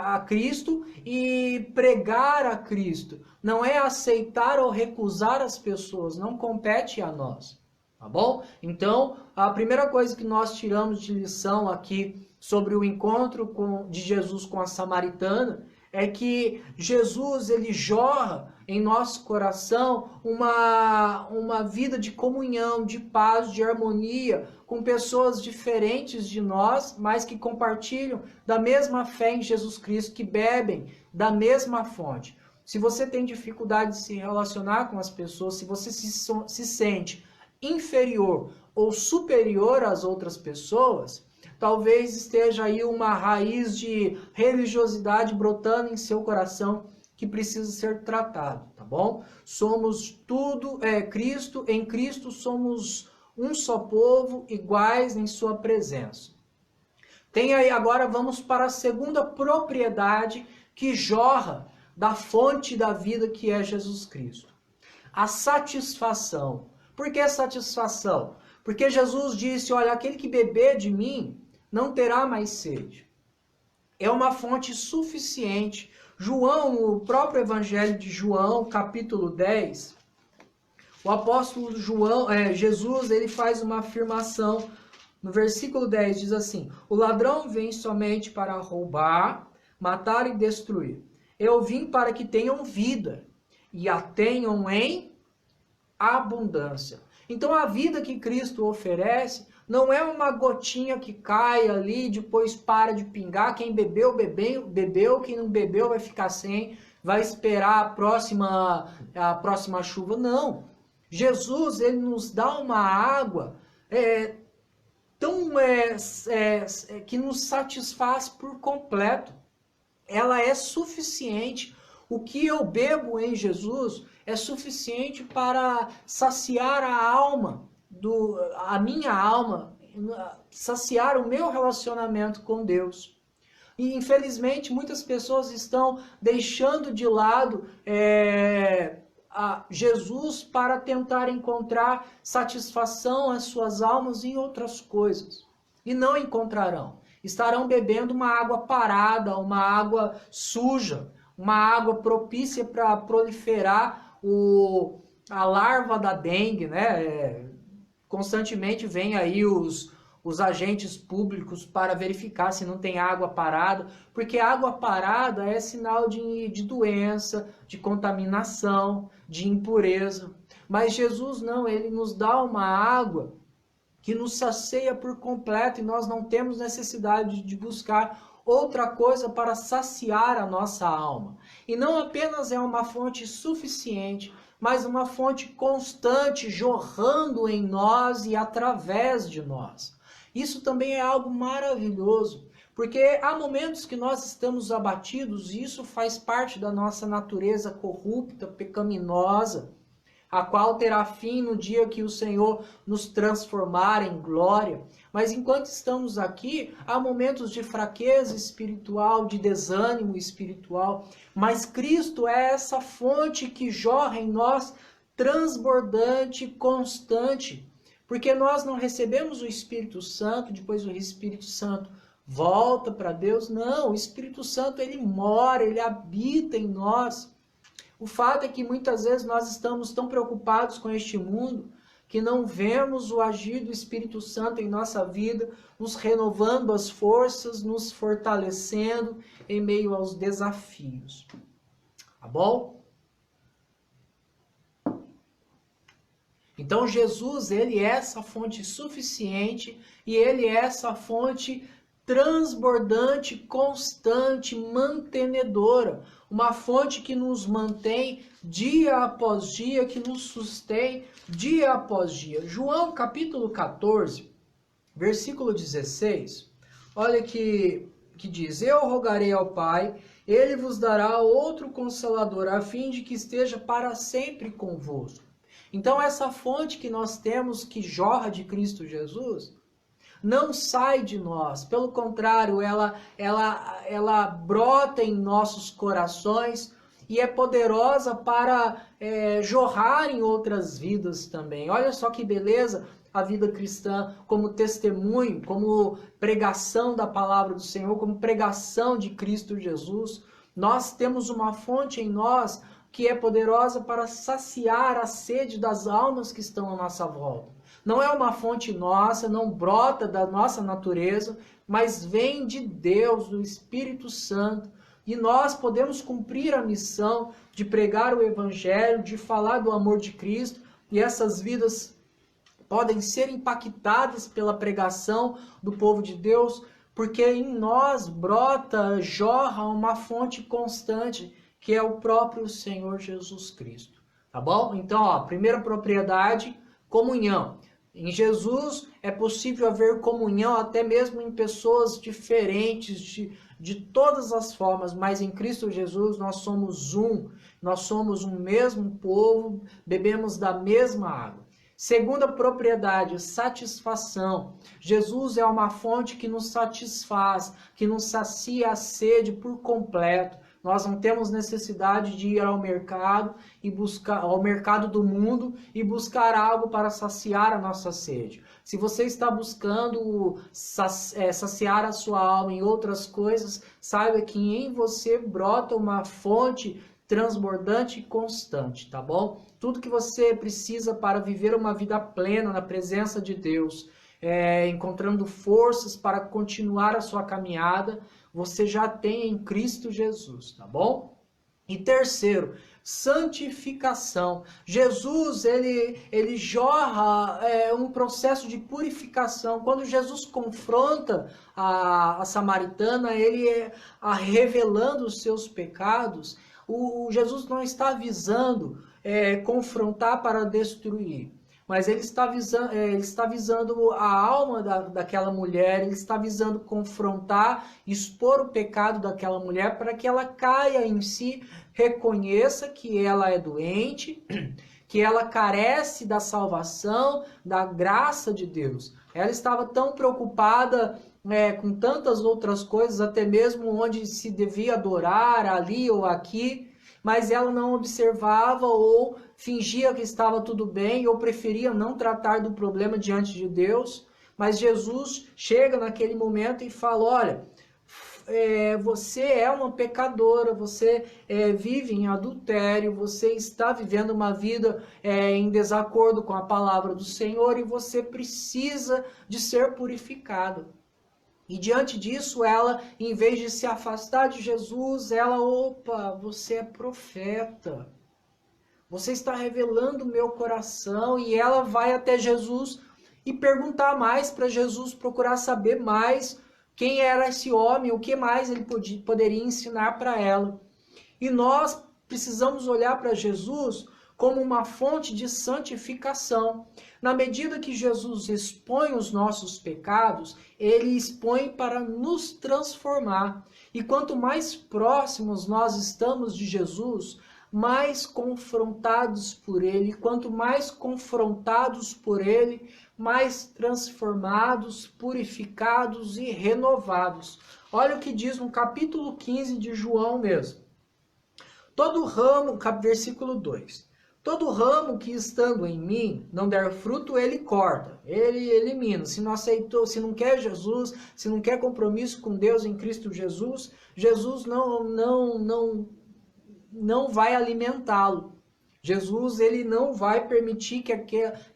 a Cristo e pregar a Cristo. Não é aceitar ou recusar as pessoas, não compete a nós. Tá bom? Então, a primeira coisa que nós tiramos de lição aqui sobre o encontro de Jesus com a samaritana é que Jesus, ele jorra em nosso coração uma vida de comunhão, de paz, de harmonia com pessoas diferentes de nós, mas que compartilham da mesma fé em Jesus Cristo, que bebem da mesma fonte. Se você tem dificuldade de se relacionar com as pessoas, se você se sente inferior ou superior às outras pessoas, talvez esteja aí uma raiz de religiosidade brotando em seu coração que precisa ser tratado, tá bom? Somos tudo, Cristo, em Cristo somos um só povo, iguais em sua presença. Tem aí, agora vamos para a segunda propriedade que jorra da fonte da vida que é Jesus Cristo. A satisfação. Por que satisfação? Porque Jesus disse, olha, aquele que beber de mim não terá mais sede. É uma fonte suficiente. João, o próprio Evangelho de João, capítulo 10, o apóstolo Jesus, ele faz uma afirmação. No versículo 10 diz assim, o ladrão vem somente para roubar, matar e destruir. Eu vim para que tenham vida e a tenham em abundância. Então a vida que Cristo oferece não é uma gotinha que cai ali, depois para de pingar. Quem bebeu, bebeu. Quem não bebeu vai ficar sem, vai esperar a próxima chuva. Não. Jesus, ele nos dá uma água que nos satisfaz por completo. Ela é suficiente. O que eu bebo em Jesus é suficiente para saciar a minha alma, saciar o meu relacionamento com Deus. E infelizmente muitas pessoas estão deixando de lado a Jesus para tentar encontrar satisfação às suas almas em outras coisas. E não encontrarão. Estarão bebendo uma água parada, uma água suja, uma água propícia para proliferar a larva da dengue, né? Constantemente vem aí os agentes públicos para verificar se não tem água parada, porque água parada é sinal de doença, de contaminação, de impureza. Mas Jesus não, ele nos dá uma água que nos sacia por completo e nós não temos necessidade de buscar outra coisa para saciar a nossa alma. E não apenas é uma fonte suficiente, mas uma fonte constante, jorrando em nós e através de nós. Isso também é algo maravilhoso, porque há momentos que nós estamos abatidos e isso faz parte da nossa natureza corrupta, pecaminosa, a qual terá fim no dia que o Senhor nos transformar em glória. Mas enquanto estamos aqui, há momentos de fraqueza espiritual, de desânimo espiritual. Mas Cristo é essa fonte que jorra em nós, transbordante, constante. Porque nós não recebemos o Espírito Santo, depois o Espírito Santo volta para Deus. Não, o Espírito Santo ele mora, ele habita em nós. O fato é que muitas vezes nós estamos tão preocupados com este mundo que não vemos o agir do Espírito Santo em nossa vida, nos renovando as forças, nos fortalecendo em meio aos desafios. Tá bom? Então Jesus, ele é essa fonte suficiente e ele é essa fonte transbordante, constante, mantenedora. Uma fonte que nos mantém dia após dia, que nos sustém dia após dia. João capítulo 14, versículo 16, olha que diz, eu rogarei ao Pai, ele vos dará outro Consolador, a fim de que esteja para sempre convosco. Então essa fonte que nós temos, que jorra de Cristo Jesus, não sai de nós, pelo contrário, ela brota em nossos corações e é poderosa para jorrar em outras vidas também. Olha só que beleza a vida cristã como testemunho, como pregação da palavra do Senhor, como pregação de Cristo Jesus. Nós temos uma fonte em nós que é poderosa para saciar a sede das almas que estão à nossa volta. Não é uma fonte nossa, não brota da nossa natureza, mas vem de Deus, do Espírito Santo. E nós podemos cumprir a missão de pregar o Evangelho, de falar do amor de Cristo. E essas vidas podem ser impactadas pela pregação do povo de Deus, porque em nós brota, jorra uma fonte constante, que é o próprio Senhor Jesus Cristo. Tá bom? Então, primeira propriedade, Comunhão. Em Jesus é possível haver comunhão até mesmo em pessoas diferentes, de todas as formas, mas em Cristo Jesus nós somos um mesmo povo, bebemos da mesma água. Segunda propriedade, satisfação. Jesus é uma fonte que nos satisfaz, que nos sacia a sede por completo. Nós não temos necessidade de ir ao mercado e buscar ao mercado do mundo e buscar algo para saciar a nossa sede. Se você está buscando saciar a sua alma em outras coisas, saiba que em você brota uma fonte transbordante e constante, tá bom? Tudo que você precisa para viver uma vida plena na presença de Deus, encontrando forças para continuar a sua caminhada, você já tem em Cristo Jesus, tá bom? E terceiro, santificação. Jesus, ele jorra um processo de purificação. Quando Jesus confronta a samaritana, ele revelando os seus pecados, Jesus não está visando confrontar para destruir, mas ele está visando a alma daquela mulher, ele está visando confrontar, expor o pecado daquela mulher para que ela caia em si, reconheça que ela é doente, que ela carece da salvação, da graça de Deus. Ela estava tão preocupada com tantas outras coisas, até mesmo onde se devia adorar, ali ou aqui, mas ela não observava ou fingia que estava tudo bem, ou preferia não tratar do problema diante de Deus. Mas Jesus chega naquele momento e fala: olha, você é uma pecadora, você vive em adultério, você está vivendo uma vida em desacordo com a palavra do Senhor e você precisa de ser purificada. E diante disso, ela, em vez de se afastar de Jesus, opa, você é profeta. Você está revelando o meu coração. E ela vai até Jesus e perguntar mais para Jesus, procurar saber mais quem era esse homem, o que mais ele poderia ensinar para ela. E nós precisamos olhar para Jesus como uma fonte de santificação. Na medida que Jesus expõe os nossos pecados, ele expõe para nos transformar. E quanto mais próximos nós estamos de Jesus, mais confrontados por ele. Quanto mais confrontados por ele, mais transformados, purificados e renovados. Olha o que diz no capítulo 15 de João mesmo. Todo ramo, versículo 2. Todo ramo que estando em mim não der fruto, ele corta, ele elimina. Se não aceitou, se não quer Jesus, se não quer compromisso com Deus em Cristo Jesus, Jesus não vai alimentá-lo. Jesus, ele não vai permitir que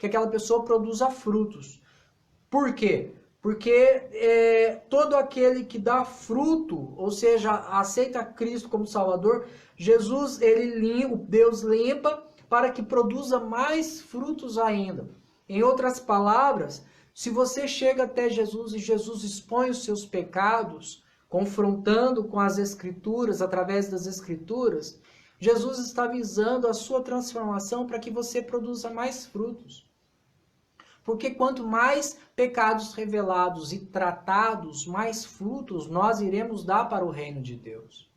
aquela pessoa produza frutos. Por quê? Porque todo aquele que dá fruto, ou seja, aceita Cristo como Salvador, Jesus, Deus limpa para que produza mais frutos ainda. Em outras palavras, se você chega até Jesus e Jesus expõe os seus pecados, confrontando com as Escrituras, através das Escrituras, Jesus está visando a sua transformação para que você produza mais frutos. Porque quanto mais pecados revelados e tratados, mais frutos nós iremos dar para o reino de Deus.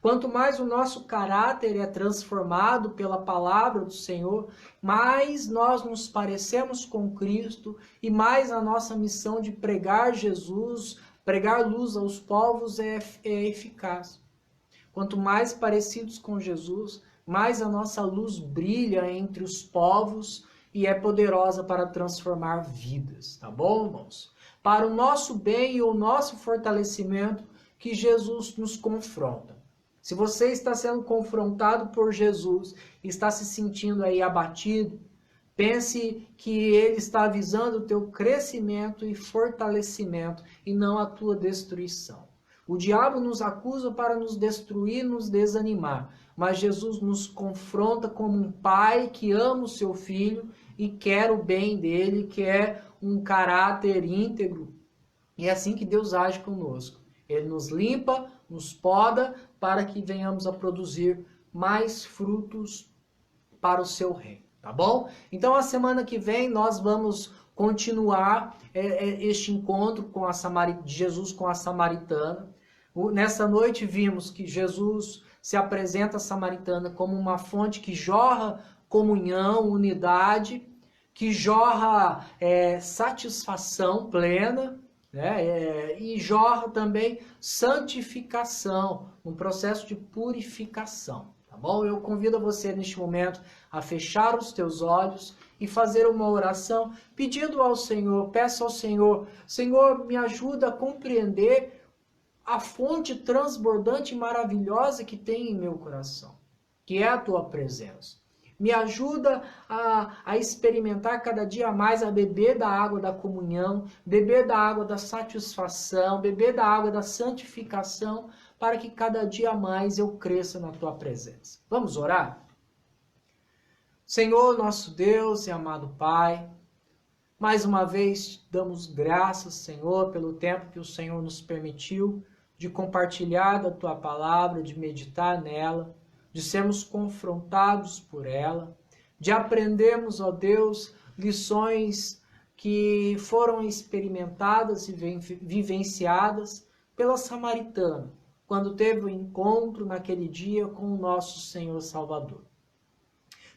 Quanto mais o nosso caráter é transformado pela palavra do Senhor, mais nós nos parecemos com Cristo e mais a nossa missão de pregar Jesus, pregar luz aos povos é eficaz. Quanto mais parecidos com Jesus, mais a nossa luz brilha entre os povos e é poderosa para transformar vidas, tá bom, irmãos? Para o nosso bem e o nosso fortalecimento que Jesus nos confronta. Se você está sendo confrontado por Jesus e está se sentindo aí abatido, pense que ele está avisando o teu crescimento e fortalecimento e não a tua destruição. O diabo nos acusa para nos destruir, nos desanimar, mas Jesus nos confronta como um pai que ama o seu filho e quer o bem dele, quer um caráter íntegro. E é assim que Deus age conosco. Ele nos limpa, nos poda, para que venhamos a produzir mais frutos para o seu reino. tá bom? Então, a semana que vem nós vamos continuar este encontro com de Jesus com a samaritana. Nessa noite vimos que Jesus se apresenta a samaritana como uma fonte que jorra comunhão, unidade, que jorra satisfação plena, né? E jorra também santificação, um processo de purificação. Tá bom? Eu convido você neste momento a fechar os teus olhos e fazer uma oração pedindo ao Senhor, peça ao Senhor, Senhor, me ajuda a compreender a fonte transbordante e maravilhosa que tem em meu coração, que é a tua presença. Me ajuda a experimentar cada dia mais, a beber da água da comunhão, beber da água da satisfação, beber da água da santificação, para que cada dia mais eu cresça na tua presença. Vamos orar? Senhor, nosso Deus e amado Pai, mais uma vez damos graças, Senhor, pelo tempo que o Senhor nos permitiu de compartilhar da tua palavra, de meditar nela, de sermos confrontados por ela, de aprendermos, ó Deus, lições que foram experimentadas e vivenciadas pela samaritana, quando teve o encontro naquele dia com o nosso Senhor Salvador.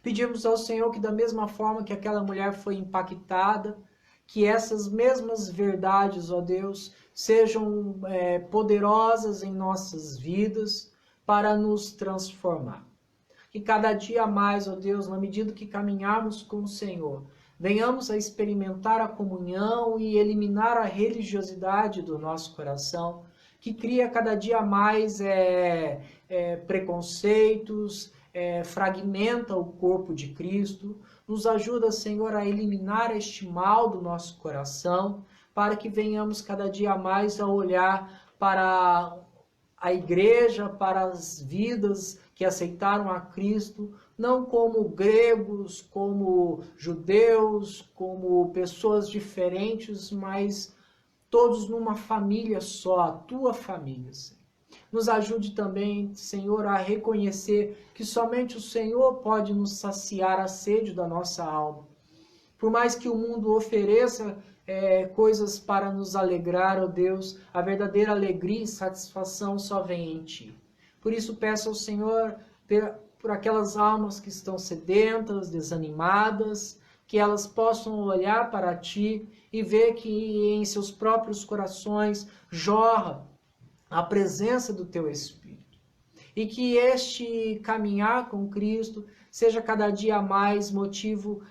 Pedimos ao Senhor que da mesma forma que aquela mulher foi impactada, que essas mesmas verdades, ó Deus, sejam poderosas em nossas vidas, para nos transformar. Que cada dia mais, ó Deus, na medida que caminharmos com o Senhor, venhamos a experimentar a comunhão e eliminar a religiosidade do nosso coração, que cria cada dia mais preconceitos, fragmenta o corpo de Cristo. Nos ajuda, Senhor, a eliminar este mal do nosso coração, para que venhamos cada dia mais a olhar para a igreja, para as vidas que aceitaram a Cristo, não como gregos, como judeus, como pessoas diferentes, mas todos numa família só, a tua família, Senhor. Nos ajude também, Senhor, a reconhecer que somente o Senhor pode nos saciar a sede da nossa alma. Por mais que o mundo ofereça coisas para nos alegrar, ó Deus, a verdadeira alegria e satisfação só vem em Ti. Por isso peço ao Senhor por aquelas almas que estão sedentas, desanimadas, que elas possam olhar para Ti e ver que em seus próprios corações jorra a presença do Teu Espírito. E que este caminhar com Cristo seja cada dia mais motivo,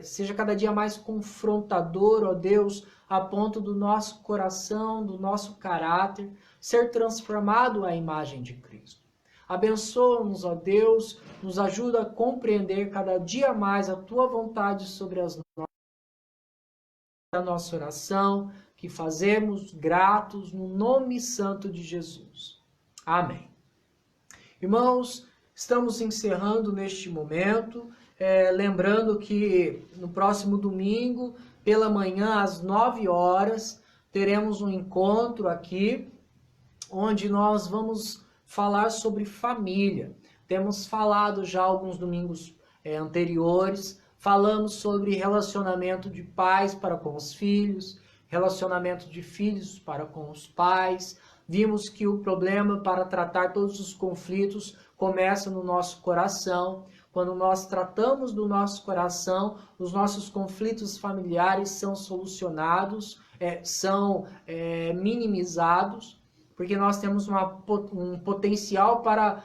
seja cada dia mais confrontador, ó Deus, a ponto do nosso coração, do nosso caráter, ser transformado à imagem de Cristo. Abençoa-nos, ó Deus, nos ajuda a compreender cada dia mais a Tua vontade sobre a nossa oração, que fazemos gratos no nome santo de Jesus. Amém. Irmãos, estamos encerrando neste momento, lembrando que no próximo domingo, pela manhã, às 9 horas, teremos um encontro aqui, onde nós vamos falar sobre família. Temos falado já alguns domingos anteriores, falamos sobre relacionamento de pais para com os filhos, relacionamento de filhos para com os pais. Vimos que o problema para tratar todos os conflitos começa no nosso coração. Quando nós tratamos do nosso coração, os nossos conflitos familiares são solucionados, são minimizados, porque nós temos um potencial para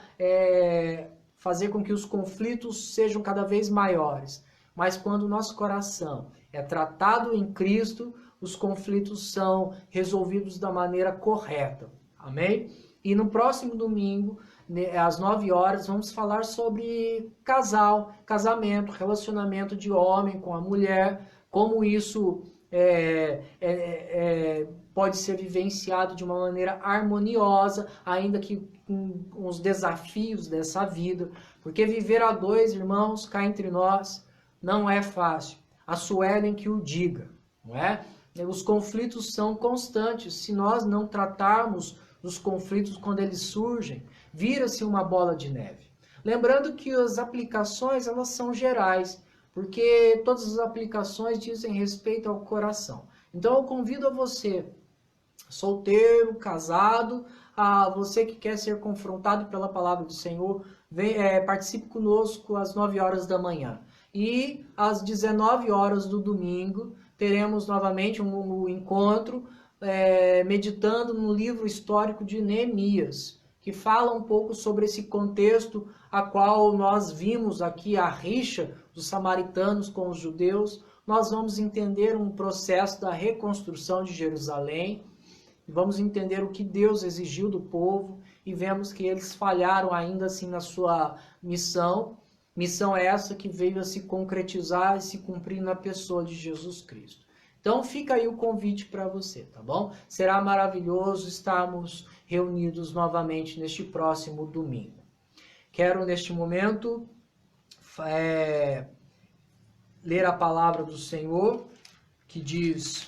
fazer com que os conflitos sejam cada vez maiores. Mas quando o nosso coração é tratado em Cristo, os conflitos são resolvidos da maneira correta. Amém? E no próximo domingo, às 9 horas, vamos falar sobre casamento, relacionamento de homem com a mulher, como isso pode ser vivenciado de uma maneira harmoniosa, ainda que com os desafios dessa vida. Porque viver a dois, irmãos, cá entre nós, não é fácil. A Suelen que o diga, não é? Os conflitos são constantes. Se nós não tratarmos os conflitos quando eles surgem, vira-se uma bola de neve. Lembrando que as aplicações, elas são gerais, porque todas as aplicações dizem respeito ao coração. Então eu convido a você, solteiro, casado, a você que quer ser confrontado pela palavra do Senhor, participe conosco às 9 horas da manhã. E às 19 horas do domingo, teremos novamente um encontro meditando no livro histórico de Neemias, que fala um pouco sobre esse contexto a qual nós vimos aqui a rixa dos samaritanos com os judeus. Nós vamos entender um processo da reconstrução de Jerusalém, vamos entender o que Deus exigiu do povo e vemos que eles falharam ainda assim na sua missão. Missão essa que veio a se concretizar e se cumprir na pessoa de Jesus Cristo. Então fica aí o convite para você, tá bom? Será maravilhoso estarmos reunidos novamente neste próximo domingo. Quero neste momento ler a palavra do Senhor, que diz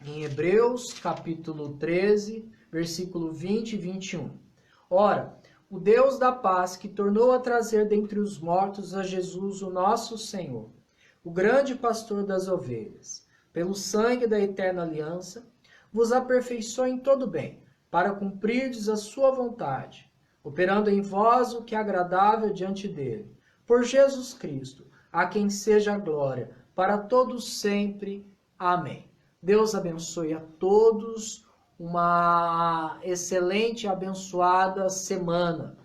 em Hebreus, capítulo 13, versículo 20 e 21. Ora, o Deus da paz, que tornou a trazer dentre os mortos a Jesus, o nosso Senhor, o grande pastor das ovelhas, pelo sangue da eterna aliança, vos aperfeiçoe em todo bem, para cumprirdes a sua vontade, operando em vós o que é agradável diante dele. Por Jesus Cristo, a quem seja a glória, para todos sempre. Amém. Deus abençoe a todos, uma excelente e abençoada semana.